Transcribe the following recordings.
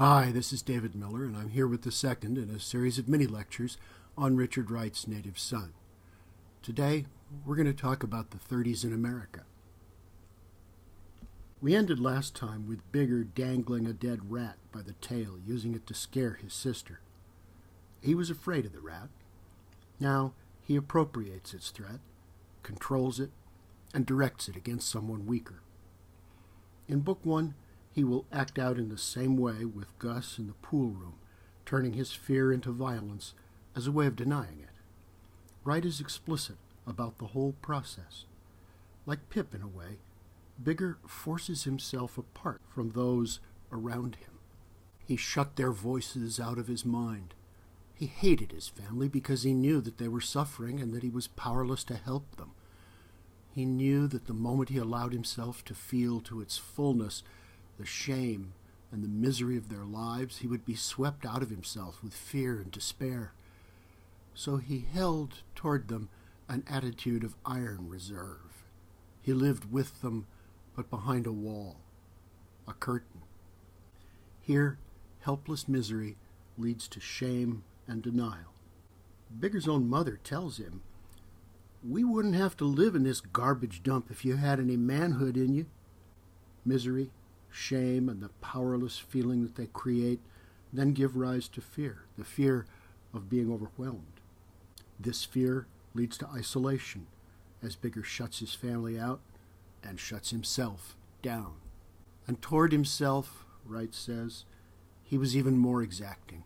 Hi, this is David Miller, and I'm here with the second in a series of mini-lectures on Richard Wright's Native Son. Today, we're going to talk about the 30s in America. We ended last time with Bigger dangling a dead rat by the tail, using it to scare his sister. He was afraid of the rat. Now, he appropriates its threat, controls it, and directs it against someone weaker. In Book 1, he will act out in the same way with Gus in the pool room, turning his fear into violence as a way of denying it. Wright is explicit about the whole process. Like Pip in a way, Bigger forces himself apart from those around him. He shut their voices out of his mind. He hated his family because he knew that they were suffering and that he was powerless to help them. He knew that the moment he allowed himself to feel to its fullness the shame and the misery of their lives, he would be swept out of himself with fear and despair. So he held toward them an attitude of iron reserve. He lived with them, but behind a wall, a curtain. Here, helpless misery leads to shame and denial. Bigger's own mother tells him, "We wouldn't have to live in this garbage dump if you had any manhood in you." Misery, shame, and the powerless feeling that they create then give rise to fear, the fear of being overwhelmed. This fear leads to isolation, as Bigger shuts his family out and shuts himself down. And toward himself, Wright says, he was even more exacting.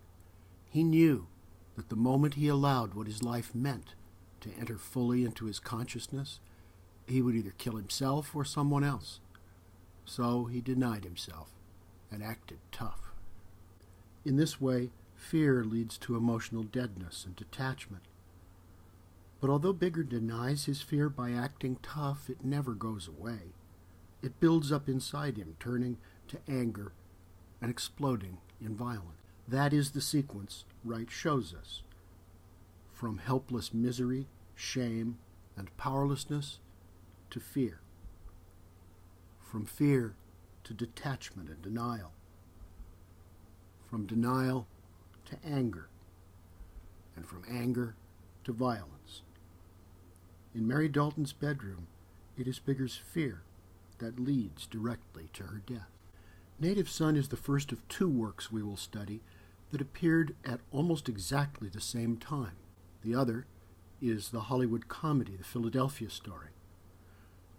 He knew that the moment he allowed what his life meant to enter fully into his consciousness, he would either kill himself or someone else. So he denied himself and acted tough. In this way, fear leads to emotional deadness and detachment. But although Bigger denies his fear by acting tough, it never goes away. It builds up inside him, turning to anger and exploding in violence. That is the sequence Wright shows us. From helpless misery, shame, and powerlessness to fear. From fear to detachment and denial. From denial to anger. And from anger to violence. In Mary Dalton's bedroom, it is Bigger's fear that leads directly to her death. Native Son is the first of two works we will study that appeared at almost exactly the same time. The other is the Hollywood comedy, The Philadelphia Story.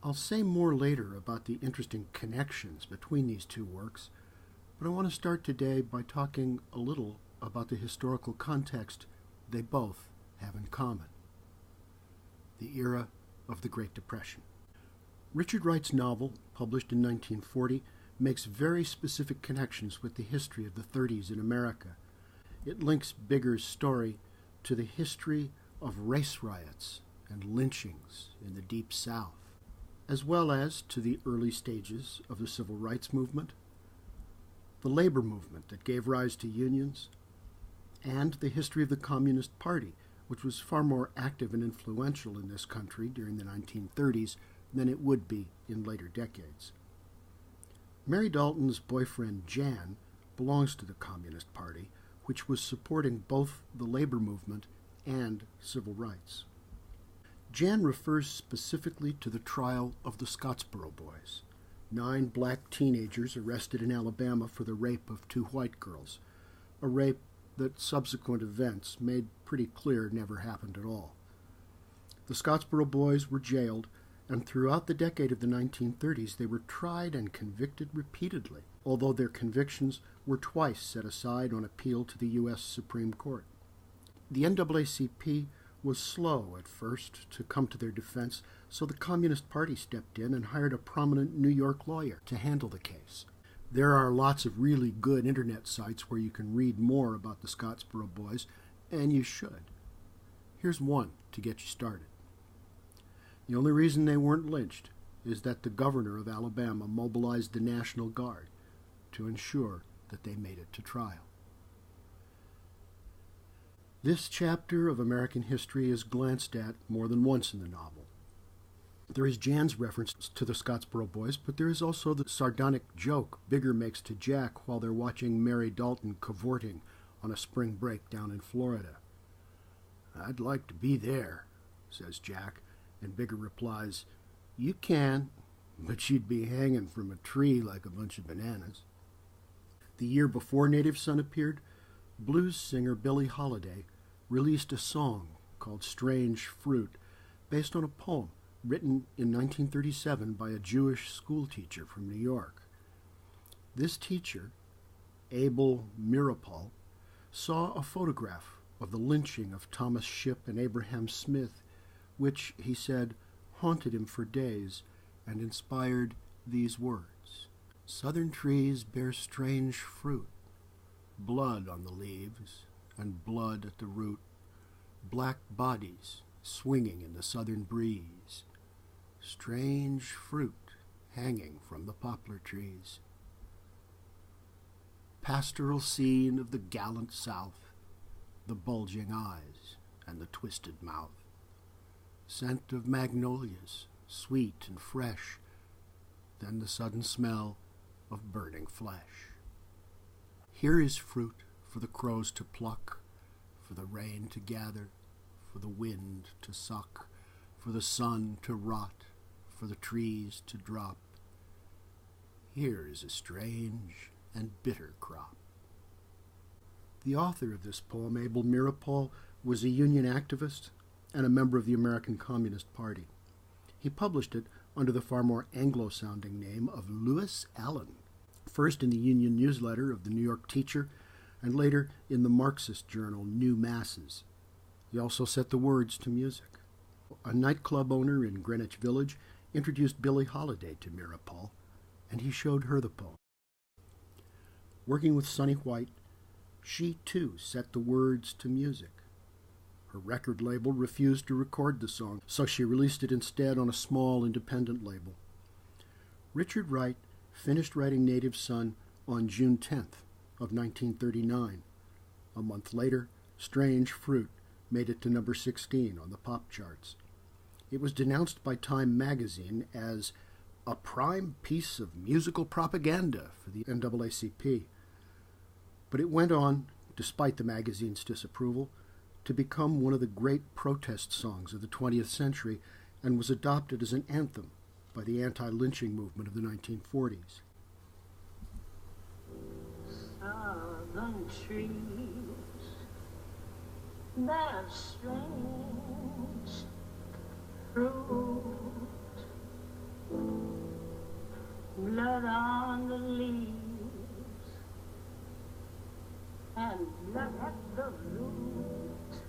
I'll say more later about the interesting connections between these two works, but I want to start today by talking a little about the historical context they both have in common. The era of the Great Depression. Richard Wright's novel, published in 1940, makes very specific connections with the history of the 30s in America. It links Bigger's story to the history of race riots and lynchings in the Deep South, as well as to the early stages of the Civil Rights Movement, the labor movement that gave rise to unions, and the history of the Communist Party, which was far more active and influential in this country during the 1930s than it would be in later decades. Mary Dalton's boyfriend Jan belongs to the Communist Party, which was supporting both the labor movement and civil rights. Jan refers specifically to the trial of the Scottsboro Boys, 9 black teenagers arrested in Alabama for the rape of 2 white girls, a rape that subsequent events made pretty clear never happened at all. The Scottsboro Boys were jailed, and throughout the decade of the 1930s they were tried and convicted repeatedly, although their convictions were twice set aside on appeal to the U.S. Supreme Court. The NAACP was slow at first to come to their defense, so the Communist Party stepped in and hired a prominent New York lawyer to handle the case. There are lots of really good internet sites where you can read more about the Scottsboro Boys, and you should. Here's one to get you started. The only reason they weren't lynched is that the governor of Alabama mobilized the National Guard to ensure that they made it to trial. This chapter of American history is glanced at more than once in the novel. There is Jan's reference to the Scottsboro Boys, but there is also the sardonic joke Bigger makes to Jack while they're watching Mary Dalton cavorting on a spring break down in Florida. "I'd like to be there," says Jack, and Bigger replies, "You can, but she'd be hanging from a tree like a bunch of bananas." The year before Native Son appeared, blues singer Billie Holiday released a song called Strange Fruit, based on a poem written in 1937 by a Jewish schoolteacher from New York. This teacher, Abel Meeropol, saw a photograph of the lynching of Thomas Shipp and Abraham Smith, which, he said, haunted him for days and inspired these words: "Southern trees bear strange fruit, blood on the leaves and blood at the root, black bodies swinging in the southern breeze, strange fruit hanging from the poplar trees. Pastoral scene of the gallant South, the bulging eyes and the twisted mouth, scent of magnolias, sweet and fresh, then the sudden smell of burning flesh. Here is fruit for the crows to pluck, for the rain to gather, for the wind to suck, for the sun to rot, for the trees to drop. Here is a strange and bitter crop." The author of this poem, Abel Meeropol, was a union activist and a member of the American Communist Party. He published it under the far more Anglo-sounding name of Lewis Allen, first in the union newsletter of the New York Teacher, and later in the Marxist journal New Masses. He also set the words to music. A nightclub owner in Greenwich Village introduced Billie Holiday to Meeropol, and he showed her the poem. Working with Sonny White, she too set the words to music. Her record label refused to record the song, so she released it instead on a small independent label. Richard Wright finished writing Native Son on June 10th of 1939. A month later, Strange Fruit made it to number 16 on the pop charts. It was denounced by Time magazine as a prime piece of musical propaganda for the NAACP. But it went on, despite the magazine's disapproval, to become one of the great protest songs of the 20th century and was adopted as an anthem by the anti-lynching movement of the 1940s. Southern trees, they're strange fruit, blood on the leaves and blood at the root,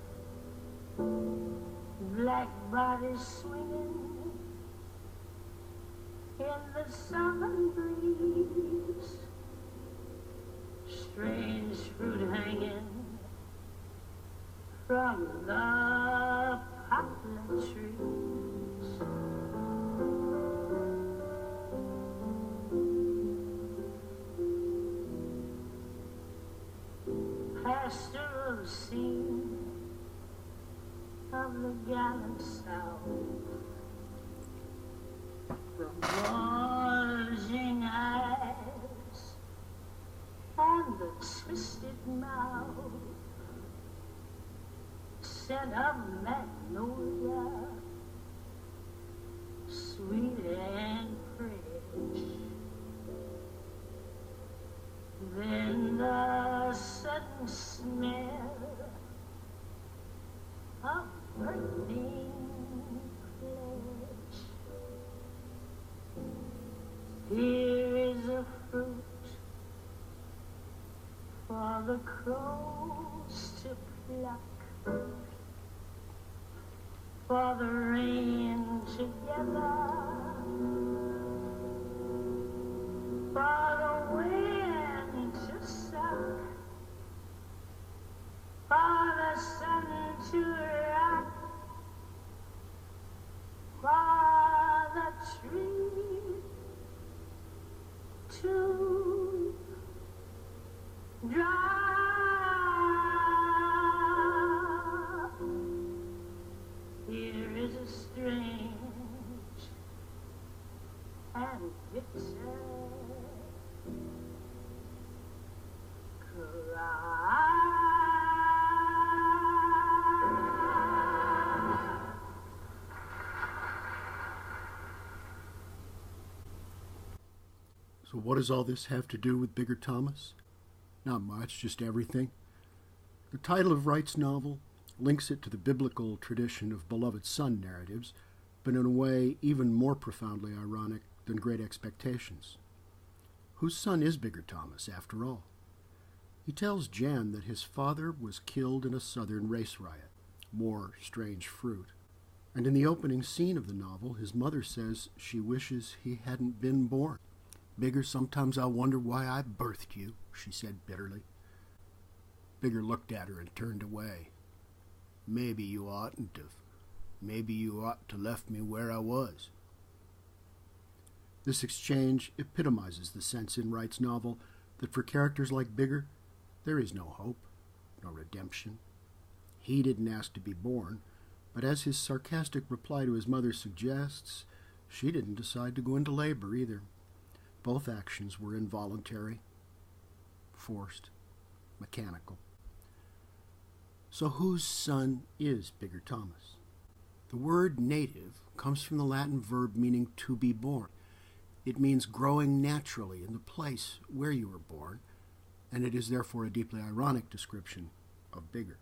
black bodies swinging in the southern breeze, strange fruit hanging from the poplar trees. Pastoral scene of the gallant South, the bulging eyes and the twisted mouth, scent of magnolia, sweet and fresh. Then the sudden smell of burning flesh. Here is a fruit for the crows to pluck, for the rain to gather, for the wind to suck, for the sun to rock, for the tree to drop. Here is a strange what does all this have to do with Bigger Thomas? Not much, just everything. The title of Wright's novel links it to the biblical tradition of beloved son narratives, but in a way even more profoundly ironic than Great Expectations. Whose son is Bigger Thomas, after all? He tells Jan that his father was killed in a Southern race riot. More strange fruit. And in the opening scene of the novel, his mother says she wishes he hadn't been born. Bigger, sometimes I wonder why I birthed you, she said bitterly. Bigger looked at her and turned away. Maybe you oughtn't have. Maybe you ought to left me where I was. This exchange epitomizes the sense in Wright's novel that for characters like Bigger, there is no hope, no redemption. He didn't ask to be born, but as his sarcastic reply to his mother suggests, she didn't decide to go into labor either. Both actions were involuntary, forced, mechanical. So whose son is Bigger Thomas? The word native comes from the Latin verb meaning to be born. It means growing naturally in the place where you were born, and it is therefore a deeply ironic description of Bigger.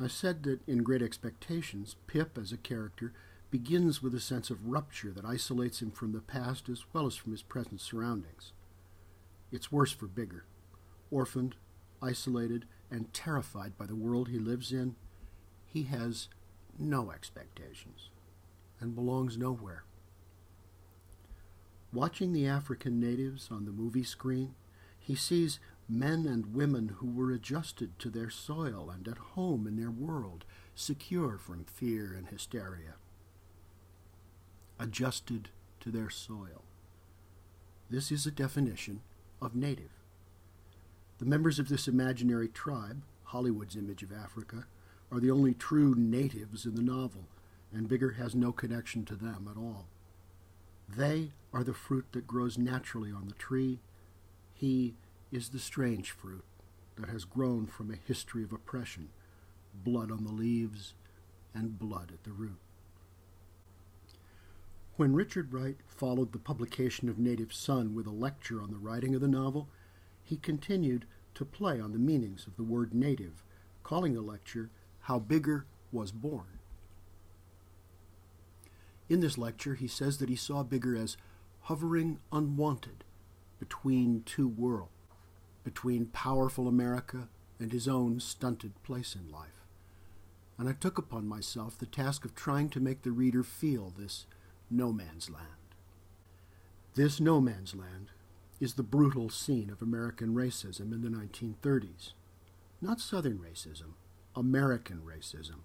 I said that in Great Expectations, Pip as a character begins with a sense of rupture that isolates him from the past as well as from his present surroundings. It's worse for Bigger. Orphaned, isolated, and terrified by the world he lives in, he has no expectations and belongs nowhere. Watching the African natives on the movie screen, he sees men and women who were adjusted to their soil and at home in their world, secure from fear and hysteria. Adjusted to their soil. This is a definition of native. The members of this imaginary tribe, Hollywood's image of Africa, are the only true natives in the novel, and Bigger has no connection to them at all. They are the fruit that grows naturally on the tree. He is the strange fruit that has grown from a history of oppression, blood on the leaves and blood at the root. When Richard Wright followed the publication of Native Son with a lecture on the writing of the novel, he continued to play on the meanings of the word native, calling the lecture How Bigger Was Born. In this lecture, he says that he saw Bigger as hovering unwanted between two worlds, between powerful America and his own stunted place in life. And I took upon myself the task of trying to make the reader feel this no man's land. This no man's land is the brutal scene of American racism in the 1930s. Not Southern racism, American racism.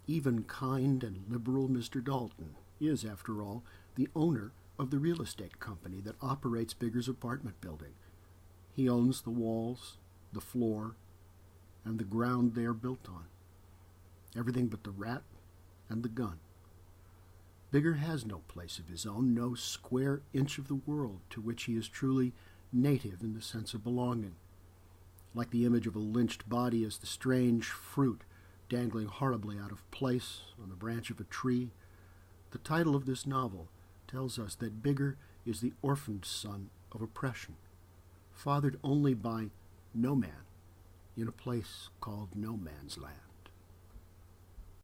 Even kind and liberal Mr. Dalton is, after all, the owner of the real estate company that operates Bigger's apartment building. He owns the walls, the floor, and the ground they are built on. Everything but the rat and the gun. Bigger has no place of his own, no square inch of the world to which he is truly native in the sense of belonging. Like the image of a lynched body as the strange fruit dangling horribly out of place on the branch of a tree, the title of this novel tells us that Bigger is the orphaned son of oppression, fathered only by no man in a place called no man's land.